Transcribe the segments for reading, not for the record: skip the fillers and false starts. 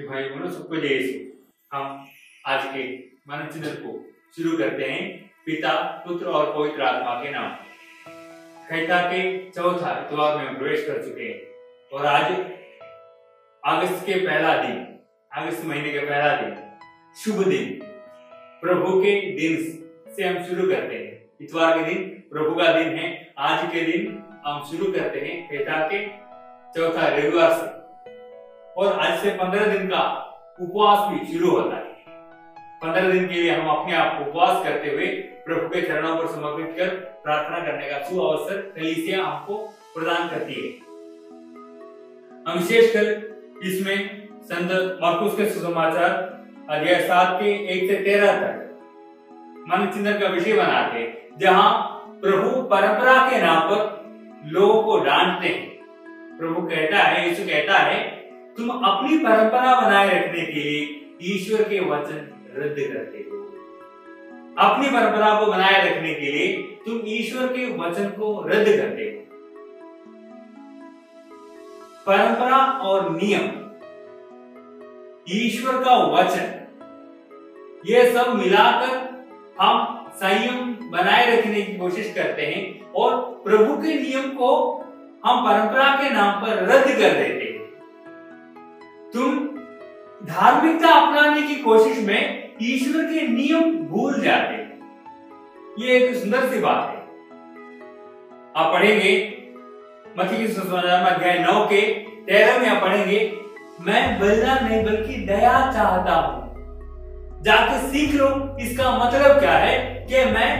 मेरे भाई बहनों, सबको जय यीशु। हम आज के मानव चिंतन को शुरू करते हैं पिता, पुत्र और पवित्र आत्मा के नाम। कहता के चौथा इतवार में हम प्रवेश कर चुके हैं और आज अगस्त के पहला दिन, अगस्त महीने का पहला दिन, शुभ दिन, प्रभु के दिन से हम शुरू करते हैं। इतवार के दिन प्रभु का दिन है। आज के दिन हम शुरू करते हैं कहता के चौथा रविवार से, और आज से 15 दिन का उपवास भी शुरू होता है। 15 दिन के लिए हम अपने आप को उपवास करते हुए प्रभु के चरणों पर समर्पित कर प्रार्थना करने का शुभ अवसर कलीसिया हमको प्रदान करती है। हम विशेषकर इसमें संत मरकुस के सुसमाचार अध्याय 7 के 1 से 13 तक मन चिंतन का विषय बनाते हैं, जहां प्रभु परंपरा के नाम पर लोगों को डांटते हैं। प्रभु कहता है, यीशु कहता है, तुम अपनी परंपरा बनाए रखने के लिए ईश्वर के वचन रद्द करते हो। अपनी परंपरा को बनाए रखने के लिए तुम ईश्वर के वचन को रद्द करते हो। परंपरा और नियम, ईश्वर का वचन, ये सब मिलाकर हम संयम बनाए रखने की कोशिश करते हैं और प्रभु के नियम को हम परंपरा के नाम पर रद्द कर देते हैं। तुम धार्मिकता अपनाने की कोशिश में ईश्वर के नियम भूल जाते हैं। ये एक सुंदर सी बात है। आप पढ़ेंगे मत्ती के सुसमाचार में अध्याय 9 के 13 में आप पढ़ेंगे, मैं बलिदान नहीं बल्कि दया चाहता हूं। जाके सीख लो इसका मतलब क्या है कि मैं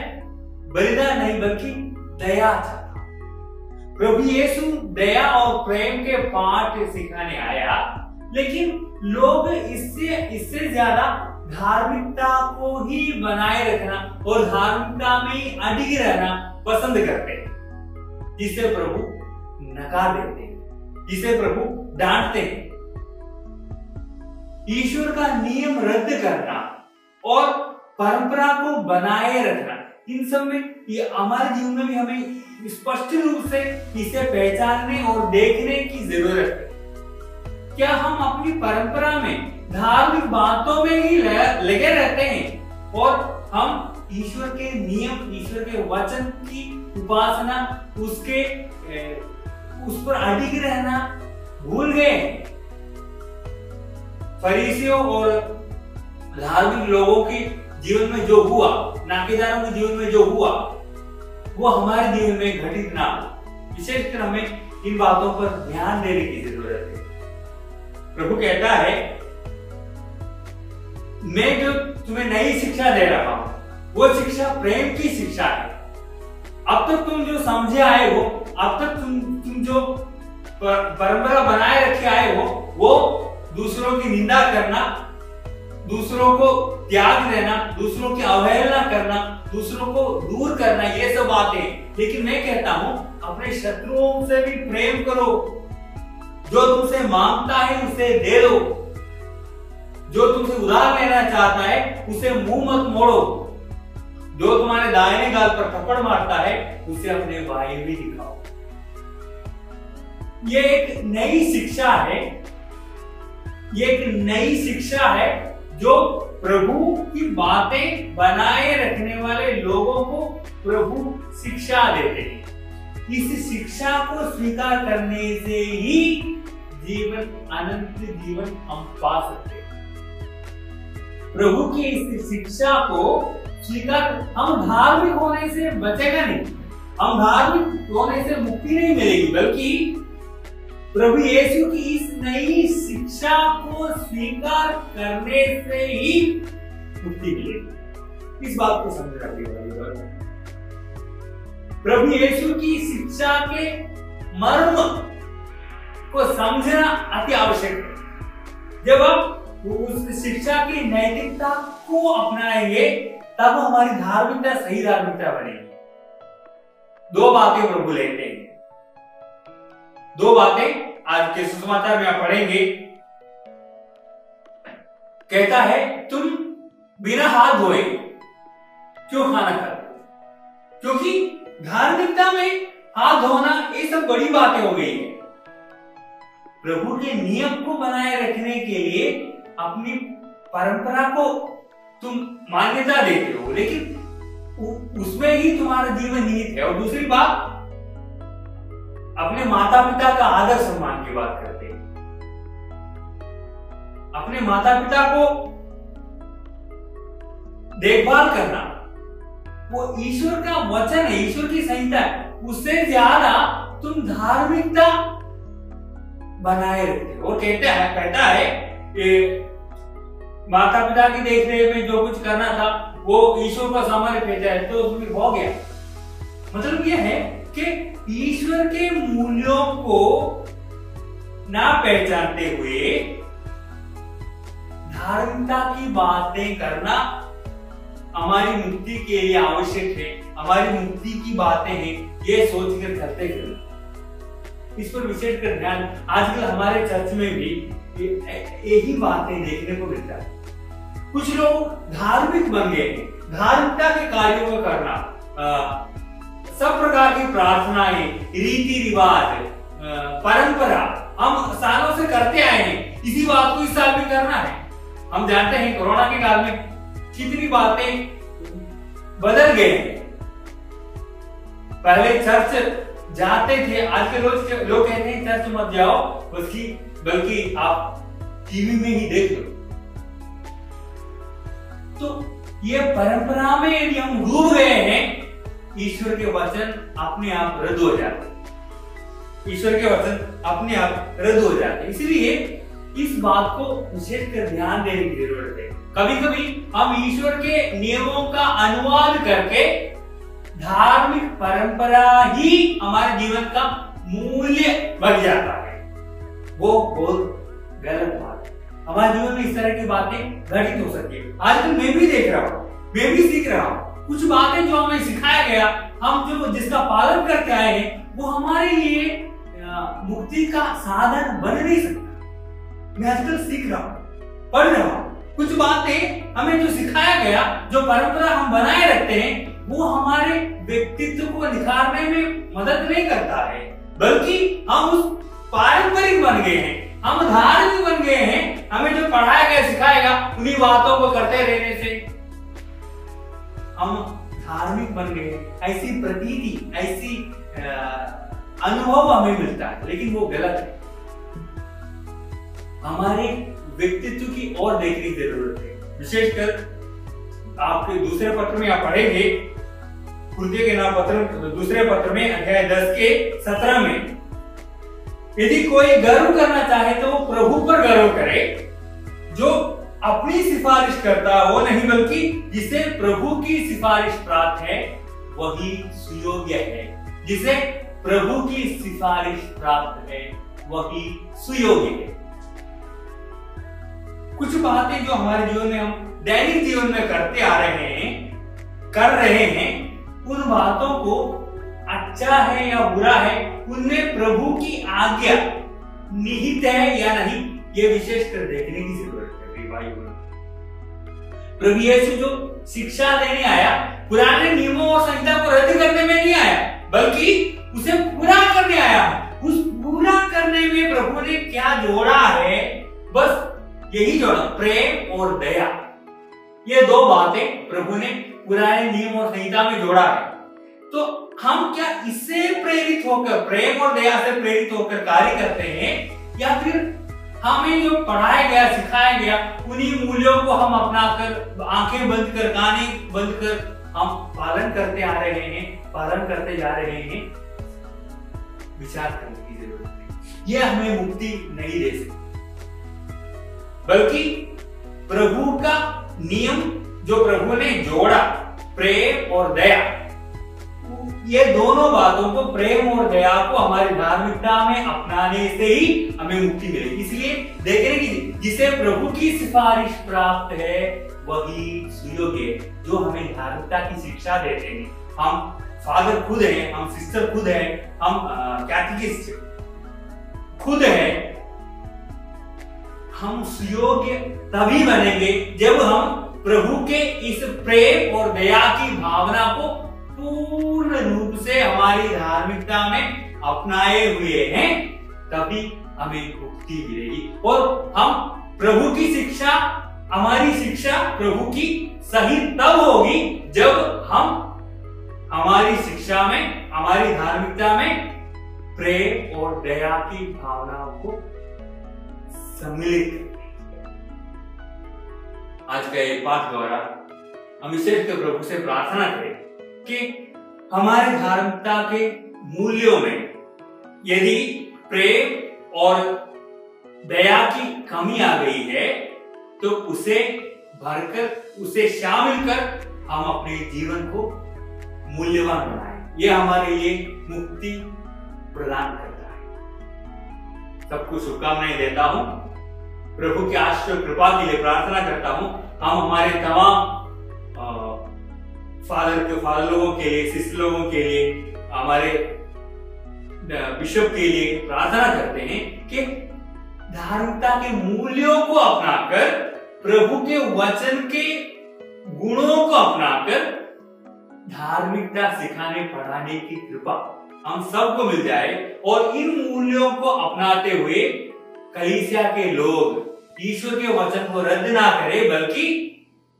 बलिदान नहीं बल्कि दया चाहता हूं। प्रभु यीशु दया और प्रेम के पाठ सिखाने आया, लेकिन लोग इससे ज्यादा धार्मिकता को ही बनाए रखना और धार्मिकता में अडिग रहना पसंद करते हैं, जिसे प्रभु नकार देते हैं, जिसे प्रभु डांटते हैं। ईश्वर का नियम रद्द करना और परंपरा को बनाए रखना, इन सब में ये हमारे जीवन में भी हमें स्पष्ट रूप से इसे पहचानने और देखने की जरूरत है। क्या हम अपनी परंपरा में धार्मिक बातों में ही लगे रहते हैं और हम ईश्वर के नियम, ईश्वर के वचन की उपासना, उस पर अडिग रहना भूल गए? फरीसियों और धार्मिक लोगों के जीवन में जो हुआ, नाकेदारों के जीवन में जो हुआ, वो हमारे जीवन में घटित ना हो। विशेषकर हमें इन बातों पर ध्यान देने की जरूरत है। प्रभु कहता है, मैं जो तुम्हें नई शिक्षा दे रहा हूं, वो शिक्षा प्रेम की शिक्षा है। अब तक तुम जो समझे आए हो, अब तक तुम जो परंपरा बनाए रखे आए हो, वो दूसरों की निंदा करना, दूसरों को त्याग देना, दूसरों की अवहेलना करना, दूसरों को दूर करना, ये सब बातें। लेकिन मैं कहता हूं, अपने शत्रुओं से भी प्रेम करो। जो तुमसे मांगता है उसे दे दो। जो तुमसे उधार लेना चाहता है उसे मुंह मत मोड़ो। जो तुम्हारे दाहिने गाल पर थप्पड़ मारता है उसे अपने भाई भी दिखाओ। ये एक नई शिक्षा है, ये एक नई शिक्षा है जो प्रभु की बातें बनाए रखने वाले लोगों को प्रभु शिक्षा देते हैं। इस शिक्षा को स्वीकार करने से ही जीवन, अनंत जीवन हम पा सकते हैं। प्रभु की इस शिक्षा को स्वीकार, हम धार्मिक होने से बचेगा नहीं, हम धार्मिक होने से मुक्ति नहीं मिलेगी, बल्कि प्रभु यीशु की इस नई शिक्षा को स्वीकार करने से ही मुक्ति मिलेगी। इस बात को समझ रखिएगा। प्रभु यीशु की शिक्षा के मर्म को समझना अति आवश्यक है। जब आप उस शिक्षा की नैतिकता को अपनाएंगे, तब हमारी धार्मिकता सही धार्मिकता बनेगी। दो बातें प्रभु लेते हैं, दो बातें आज के सुसमाचार में आप पढ़ेंगे। कहता है, तुम बिना हाथ धोए क्यों खाना खाते? क्योंकि धार्मिकता में हाथ धोना ये सब बड़ी बातें हो गई है। प्रभु के नियम को बनाए रखने के लिए अपनी परंपरा को तुम मान्यता देते हो, लेकिन उसमें ही तुम्हारा जीवन निहित है। और दूसरी बात, अपने माता पिता का आदर सम्मान की बात करते हैं। अपने माता पिता को देखभाल करना वो ईश्वर का वचन है, ईश्वर की संहिता है। उससे ज्यादा तुम धार्मिकता बनाए रखते हो। कहता है कि माता पिता की देखरेख में जो कुछ करना था वो ईश्वर का सामान्य भेजा है, तो उसमें हो गया। मतलब यह है कि ईश्वर के मूल्यों को ना पहचानते हुए धार्मिकता की बातें करना हमारी मुक्ति के लिए आवश्यक है, हमारी मुक्ति की बातें हैं, ये सोचकर करते हैं। इस पर विशेष कर ध्यान, आजकल हमारे चर्च में भी यही बातें देखने को मिलता है। कुछ लोग धार्मिक बन गए हैं, धार्मिकता के कार्यों को करना, सब प्रकार की प्रार्थनाएं, रीति रिवाज, परंपरा हम सालों से करते आए हैं, इसी बात को इस साल भी करना है। हम जानते हैं कोरोना के काल में कितनी बातें बदल गए हैं। पहले चर्च जाते थे, आज के लोग कहते हैं चर्च मत जाओ, बल्कि आप टीवी में ही देख लो। तो ये परंपरा में यदि हम डूब गए हैं, ईश्वर के वचन अपने आप रद्द हो जाते। ईश्वर के वचन अपने आप रद्द हो जाते। इसलिए इस बात को विशेष कर ध्यान देने की जरूरत है। कभी कभी हम ईश्वर के नियमों का अनुवाद करके धार्मिक परंपरा ही हमारे जीवन का मूल्य बन जाता है। वो बहुत गलत बात है। हमारे जीवन में इस तरह की बातें घटित हो सकती है। आजकल मैं भी देख रहा हूँ, मैं भी सीख रहा हूँ। कुछ बातें जो हमें सिखाया गया, हम जो जिसका पालन करके आए हैं, वो हमारे लिए मुक्ति का साधन बन नहीं सकता। मैं आजकल सीख रहा हूँ, पढ़ रहा हूँ। कुछ बातें हमें जो सिखाया गया, जो परंपरा हम बनाए रखते हैं, वो हमारे व्यक्तित्व को निखारने में मदद नहीं करता है, बल्कि हम उस पारंपरिक बन गए हैं, हम धार्मिक बन गए हैं। हमें जो पढ़ाया गया, सिखाया गया, उन्हीं बातों को करते रहने से हम धार्मिक बन गए, ऐसी प्रतीति, ऐसी अनुभव हमें मिलता है, लेकिन वो गलत है। हमारे व्यक्तित्व की ओर देखने की जरूरत है। विशेषकर आपके दूसरे पत्र में आप पढ़ेंगे, कुरिन्थियों के नाम पत्र दूसरे पत्र में अध्याय 10 के 17 में, यदि कोई गर्व करना चाहे तो वो प्रभु पर गर्व करे, जो अपनी सिफारिश करता हो नहीं, बल्कि जिसे प्रभु की सिफारिश प्राप्त है वही सुयोग्य है। जिसे प्रभु की सिफारिश प्राप्त है वही सुयोग्य है। कुछ बातें जो हमारे जीवन में हम दैनिक जीवन में करते आ रहे हैं, कर रहे हैं, उन बातों को अच्छा है या बुरा है, उनमें प्रभु की आज्ञा निहित है या नहीं, ये विशेष कर देखने की जरूरत है। भाई प्रभु यीशु जो शिक्षा देने आया, पुराने नियमों और संहिता को रद्द करने में नहीं आया, बल्कि उसे पूरा करने आया। उस पूरा करने में प्रभु ने क्या जोड़ा है? बस यही जोड़ा, प्रेम और दया। ये दो बातें प्रभु ने पुराने नियम और संहिता में जोड़ा है। तो हम क्या इससे प्रेरित होकर, प्रेम और दया से प्रेरित होकर कार्य करते हैं, या फिर हमें जो पढ़ाया गया, सिखाया गया, उन्हीं मूल्यों को हम अपनाकर, आंखें बंद कर, कानें बंद कर हम पालन करते आ रहे हैं, पालन करते जा रहे हैं? विचार करने की जरूरत है। यह हमें मुक्ति नहीं दे सकती, बल्कि प्रभु का नियम जो प्रभु ने जोड़ा, प्रेम और दया, ये दोनों बातों को, प्रेम और दया को हमारी धार्मिकता में अपनाने से ही हमें मुक्ति मिलेगी। इसलिए देखने की, जिसे प्रभु की सिफारिश प्राप्त है वही सुयोग्य है। जो हमें धार्मिकता की शिक्षा देते हैं, हम फादर खुद हैं, हम सिस्टर खुद हैं, हम कैटेकिस्ट खुद हैं, हम सुयोग्य तभी बनेंगे जब हम प्रभु के इस प्रेम और दया की भावना को पूर्ण रूप से हमारी धार्मिकता में अपनाए हुए हैं, तभी हमें मुक्ति मिलेगी। और हम प्रभु की शिक्षा, हमारी शिक्षा प्रभु की सही तब होगी जब हम हमारी शिक्षा में, हमारी धार्मिकता में प्रेम और दया की भावनाओं को सम्मिलित करें। आज का ये पाठ द्वारा हम इसे प्रभु से प्रार्थना करें कि हमारे धार्मिकता के मूल्यों में यदि प्रेम और दया की कमी आ गई है तो उसे भरकर, उसे शामिल कर हम अपने जीवन को मूल्यवान बनाएं। यह हमारे लिए मुक्ति प्रदान करता है। सबको शुभकामनाएं देता हूं। प्रभु के आशीष और कृपा के लिए प्रार्थना करता हूं। हम हमारे तमाम फादर लोगों के लिए, सिस्टर लोगों के लिए, हमारे बिशप के लिए प्रार्थना करते हैं कि धार्मिकता के मूल्यों को अपनाकर, प्रभु के वचन के गुणों को अपनाकर धार्मिकता सिखाने पढ़ाने की कृपा हम सबको मिल जाए और इन मूल्यों को अपनाते हुए कलीसिया के लोग ईश्वर के वचन को रद्द ना करें, बल्कि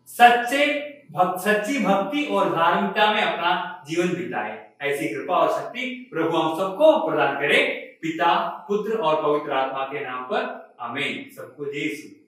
सच्ची भक्ति और धार्मिकता में अपना जीवन बिताए। ऐसी कृपा और शक्ति प्रभु हम सबको प्रदान करे। पिता, पुत्र और पवित्र आत्मा के नाम पर आमीन। सबको जय यीशु।